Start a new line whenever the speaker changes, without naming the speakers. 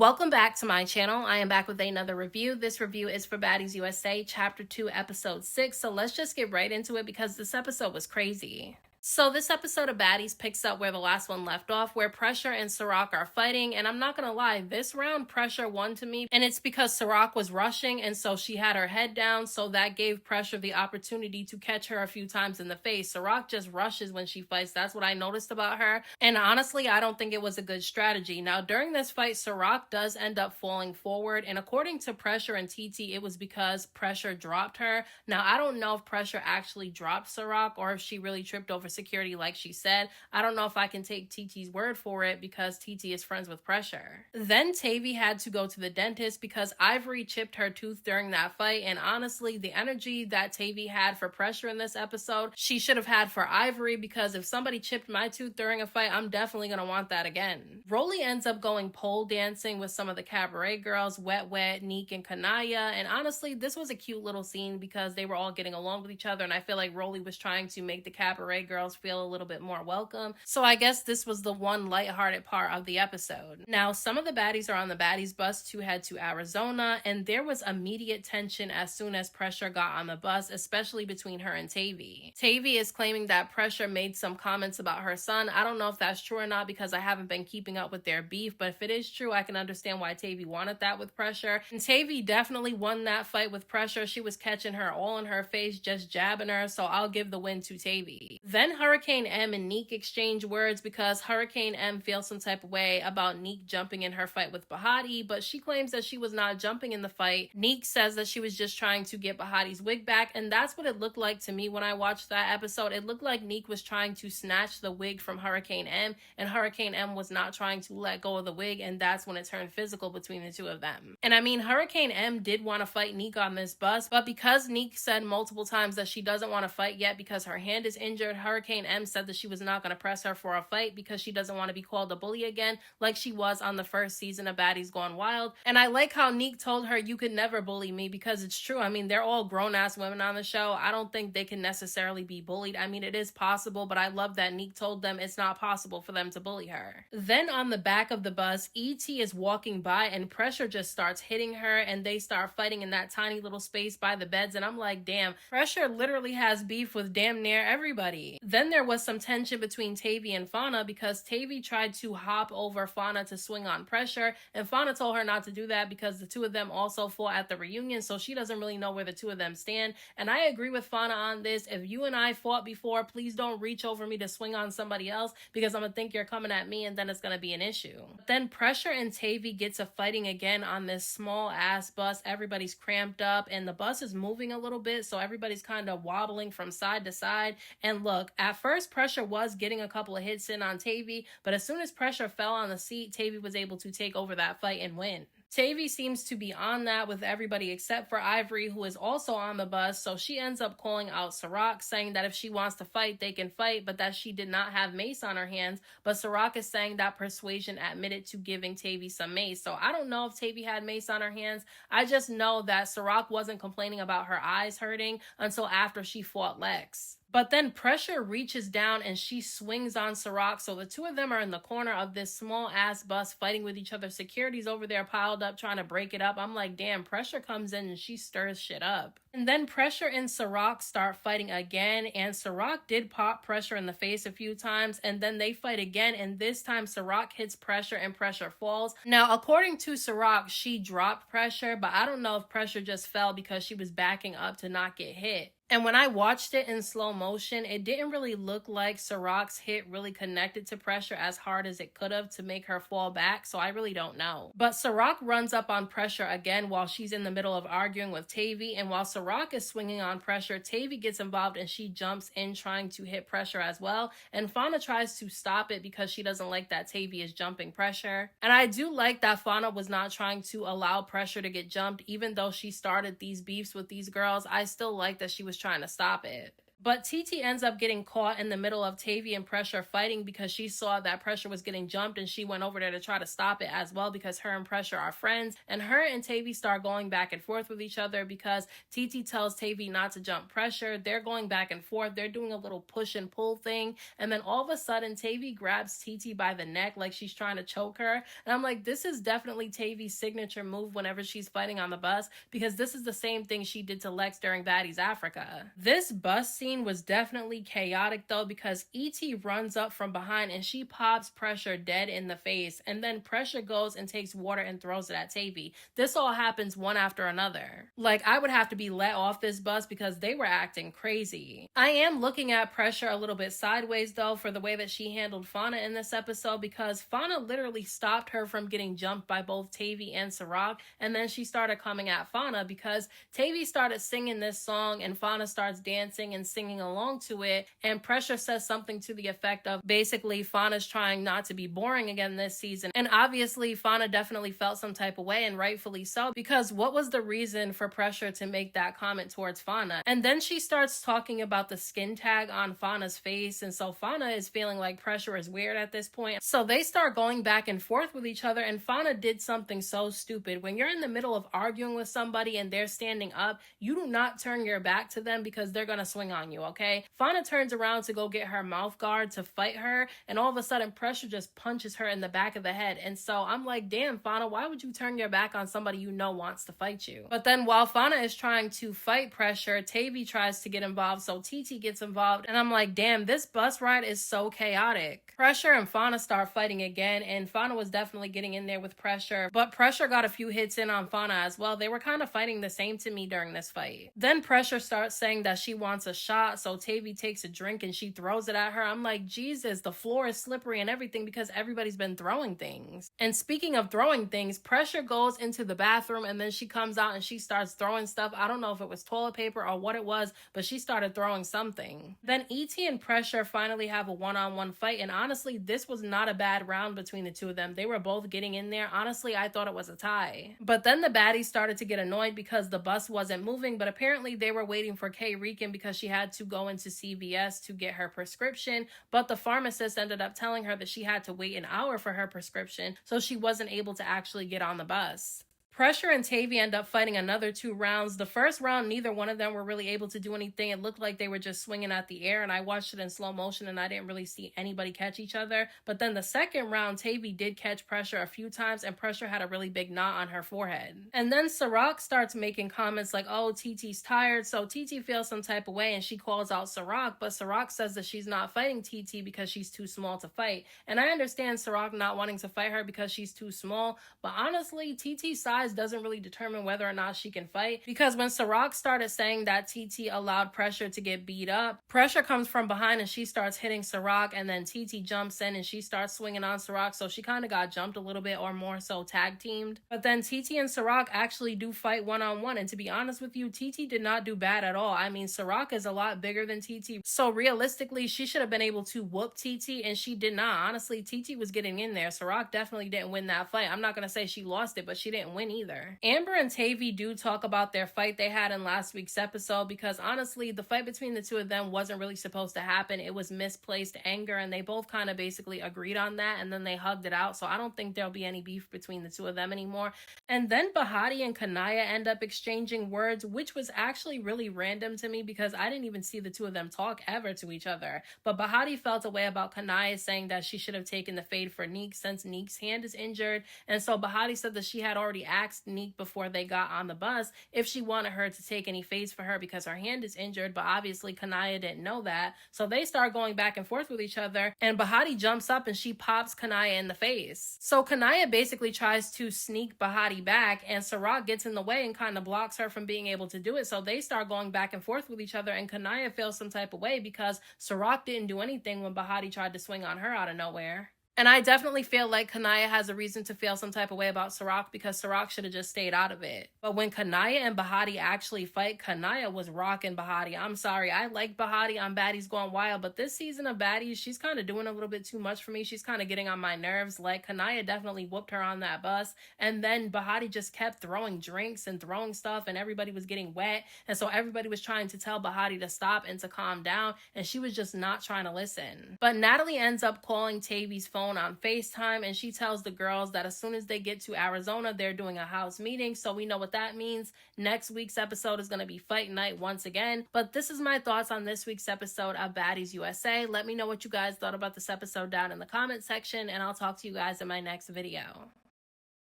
Welcome back to my channel. I am back with another review. This review is for Baddies USA Chapter 2, Episode 6. So let's just get right into it because this episode was crazy. So this episode of Baddies picks up where the last one left off, where Pressure and Sirach are fighting, and I'm not gonna lie, this round Pressure won to me, and it's because Sirach was rushing, and so she had her head down, so that gave Pressure the opportunity to catch her a few times in the face. Sirach just rushes when she fights. That's what I noticed about her, and honestly, I don't think it was a good strategy. Now, during this fight, Sirach does end up falling forward, and according to Pressure and TT, it was because Pressure dropped her. Now, I don't know if Pressure actually dropped Sirach or if she really tripped over security like she said. I don't know if I can take TT's word for it because TT is friends with Pressure. Then Tavy had to go to the dentist because Ivory chipped her tooth during that fight, and honestly, the energy that Tavy had for Pressure in this episode, she should have had for Ivory, because if somebody chipped my tooth during a fight, I'm definitely gonna want that again. Rolly ends up going pole dancing with some of the cabaret girls, Wet Wet, Neek, and Kanaya, and honestly, this was a cute little scene because they were all getting along with each other, and I feel like Rolly was trying to make the cabaret girls feel a little bit more welcome. So I guess this was the one lighthearted part of the episode. Now, some of the baddies are on the baddies bus to head to Arizona, and there was immediate tension as soon as Pressure got on the bus, especially between her and Tavy. Tavy is claiming that Pressure made some comments about her son. I don't know if that's true or not because I haven't been keeping up with their beef, but if it is true, I can understand why Tavy wanted that with Pressure. And Tavy definitely won that fight with Pressure. She was catching her all in her face, just jabbing her, so I'll give the win to Tavy. Then Hurricane M and Neek exchange words because Hurricane M feels some type of way about Neek jumping in her fight with Bahati, but she claims that she was not jumping in the fight. Neek says that she was just trying to get Bahati's wig back, and that's what it looked like to me when I watched that episode. It looked like Neek was trying to snatch the wig from Hurricane M, and Hurricane M was not trying to let go of the wig, and that's when it turned physical between the two of them. And I mean, Hurricane M did want to fight Neek on this bus, but because Neek said multiple times that she doesn't want to fight yet because her hand is injured, Hurricane M said that she was not going to press her for a fight because she doesn't want to be called a bully again like she was on the first season of Baddies Gone Wild. And I like how Neek told her, you could never bully me, because it's true. I mean, they're all grown-ass women on the show. I don't think they can necessarily be bullied. I mean, it is possible, but I love that Neek told them it's not possible for them to bully her. Then on the back of the bus, E.T. is walking by and Pressure just starts hitting her, and they start fighting in that tiny little space by the beds, and I'm like, damn, Pressure literally has beef with damn near everybody. Then there was some tension between Tavy and Fauna because Tavy tried to hop over Fauna to swing on Pressure, and Fauna told her not to do that because the two of them also fought at the reunion, so she doesn't really know where the two of them stand. And I agree with Fauna on this. If you and I fought before, please don't reach over me to swing on somebody else because I'm gonna think you're coming at me, and then it's gonna be an issue. Then Pressure and Tavy get to fighting again on this small ass bus. Everybody's cramped up and the bus is moving a little bit, so everybody's kind of wobbling from side to side. And look, at first Pressure was getting a couple of hits in on Tavy, but as soon as Pressure fell on the seat, Tavy was able to take over that fight and win. Tavy seems to be on that with everybody except for Ivory, who is also on the bus, so she ends up calling out Sirach, saying that if she wants to fight, they can fight, but that she did not have mace on her hands. But Sirach is saying that Persuasion admitted to giving Tavy some mace, so I don't know if Tavy had mace on her hands. I just know that Sirach wasn't complaining about her eyes hurting until after she fought Lex. But then Pressure reaches down and she swings on Sirach, so the two of them are in the corner of this small ass bus fighting with each other. Security's over there piled up trying to break it up. I'm like, damn, Pressure comes in and she stirs shit up. And then Pressure and Sirach start fighting again, and Sirach did pop Pressure in the face a few times, and then they fight again, and this time Sirach hits Pressure and Pressure falls. Now, according to Sirach, she dropped Pressure, but I don't know if Pressure just fell because she was backing up to not get hit. And when I watched it in slow motion, it didn't really look like Sirach's hit really connected to Pressure as hard as it could have to make her fall back, so I really don't know. But Sirach runs up on Pressure again while she's in the middle of arguing with Tavy, and while Sirach is swinging on Pressure, Tavy gets involved and she jumps in trying to hit Pressure as well, and Fauna tries to stop it because she doesn't like that Tavy is jumping Pressure. And I do like that Fauna was not trying to allow Pressure to get jumped, even though she started these beefs with these girls. I still like that she was trying to stop it. But TT ends up getting caught in the middle of Tavy and Pressure fighting because she saw that Pressure was getting jumped and she went over there to try to stop it as well because her and Pressure are friends. And her and Tavy start going back and forth with each other because TT tells Tavy not to jump Pressure. They're going back and forth. They're doing a little push and pull thing. And then all of a sudden, Tavy grabs TT by the neck like she's trying to choke her. And I'm like, this is definitely Tavy's signature move whenever she's fighting on the bus because this is the same thing she did to Lex during Baddies Africa. This bus scene was definitely chaotic though because E.T. runs up from behind and she pops Pressure dead in the face, and then Pressure goes and takes water and throws it at Tavy. This all happens one after another. Like, I would have to be let off this bus because they were acting crazy. I am looking at Pressure a little bit sideways though for the way that she handled Fauna in this episode because Fauna literally stopped her from getting jumped by both Tavy and Ciroc, and then she started coming at Fauna because Tavy started singing this song and Fauna starts dancing and singing along to it, and Pressure says something to the effect of basically Fauna's trying not to be boring again this season. And obviously Fauna definitely felt some type of way, and rightfully so, because what was the reason for Pressure to make that comment towards Fauna? And then she starts talking about the skin tag on Fauna's face, and so Fauna is feeling like Pressure is weird at this point. So they start going back and forth with each other, and Fauna did something so stupid. When you're in the middle of arguing with somebody and they're standing up, you do not turn your back to them because they're gonna swing on you, okay? Fauna turns around to go get her mouth guard to fight her, and all of a sudden Pressure just punches her in the back of the head. And so I'm like, damn, Fauna, why would you turn your back on somebody you know wants to fight you? But then while Fauna is trying to fight Pressure, Tavy tries to get involved, so TT gets involved, and I'm like, damn, this bus ride is so chaotic. Pressure and Fauna start fighting again, and Fauna was definitely getting in there with Pressure, but Pressure got a few hits in on Fauna as well. They were kind of fighting the same to me during this fight. Then Pressure starts saying that she wants a shot, so Tavy takes a drink and she throws it at her. I'm like, Jesus, the floor is slippery and everything because everybody's been throwing things. And speaking of throwing things, Pressure goes into the bathroom and then she comes out and she starts throwing stuff. I don't know if it was toilet paper or what it was, but she started throwing something. Then E.T. and Pressure finally have a one-on-one fight, and honestly, this was not a bad round between the two of them. They were both getting in there. Honestly, I thought it was a tie. But then the baddies started to get annoyed because the bus wasn't moving, but apparently they were waiting for Kay Rican because she had to go into CVS to get her prescription, but the pharmacist ended up telling her that she had to wait an hour for her prescription, so she wasn't able to actually get on the bus. Pressure and Tavy end up fighting another 2 rounds. The first round, neither one of them were really able to do anything. It looked like they were just swinging at the air, and I watched it in slow motion and I didn't really see anybody catch each other. But then the second round, Tavy did catch Pressure a few times, and Pressure had a really big knot on her forehead. And then Ciroc starts making comments like, oh, TT's tired, so TT feels some type of way and she calls out Ciroc, but Ciroc says that she's not fighting TT because she's too small to fight. And I understand Ciroc not wanting to fight her because she's too small, but honestly, TT's size doesn't really determine whether or not she can fight, because when Ciroc started saying that TT allowed Pressure to get beat up, Pressure comes from behind and she starts hitting Ciroc, and then TT jumps in and she starts swinging on Ciroc, so she kind of got jumped a little bit, or more so tag teamed. But then TT and Ciroc actually do fight one-on-one, and to be honest with you, TT did not do bad at all. I mean, Ciroc is a lot bigger than TT, so realistically she should have been able to whoop TT, and she did not. Honestly, TT was getting in there. Ciroc definitely didn't win that fight. I'm not gonna say she lost it, but she didn't win either. Amber and Tavy do talk about their fight they had in last week's episode, because honestly, the fight between the two of them wasn't really supposed to happen. It was misplaced anger, and they both kind of basically agreed on that, and then they hugged it out, so I don't think there'll be any beef between the two of them anymore. And then Bahati and Kanaya end up exchanging words, which was actually really random to me because I didn't even see the two of them talk ever to each other. But Bahati felt a way about Kanaya, saying that she should have taken the fade for Neek since Neek's hand is injured, and so Bahati said that she had already asked Neek before they got on the bus if she wanted her to take any fades for her because her hand is injured, but obviously Kanaya didn't know that, so they start going back and forth with each other, and Bahati jumps up and she pops Kanaya in the face. So Kanaya basically tries to sneak Bahati back, and Ciroc gets in the way and kind of blocks her from being able to do it, so they start going back and forth with each other, and Kanaya feels some type of way because Ciroc didn't do anything when Bahati tried to swing on her out of nowhere. And I definitely feel like Kanaya has a reason to feel some type of way about Sirach because Sirach should have just stayed out of it. But when Kanaya and Bahati actually fight, Kanaya was rocking Bahati. I'm sorry, I like Bahati on Baddies Gone Wild, but this season of Baddies, she's kind of doing a little bit too much for me. She's kind of getting on my nerves. Like, Kanaya definitely whooped her on that bus, and then Bahati just kept throwing drinks and throwing stuff, and everybody was getting wet. And so everybody was trying to tell Bahati to stop and to calm down, and she was just not trying to listen. But Natalie ends up calling Tavy's phone on FaceTime, and she tells the girls that as soon as they get to Arizona, they're doing a house meeting. So we know what that means. Next week's episode is going to be fight night once again. But this is my thoughts on this week's episode of Baddies USA. Let me know what you guys thought about this episode down in the comment section, and I'll talk to you guys in my next video.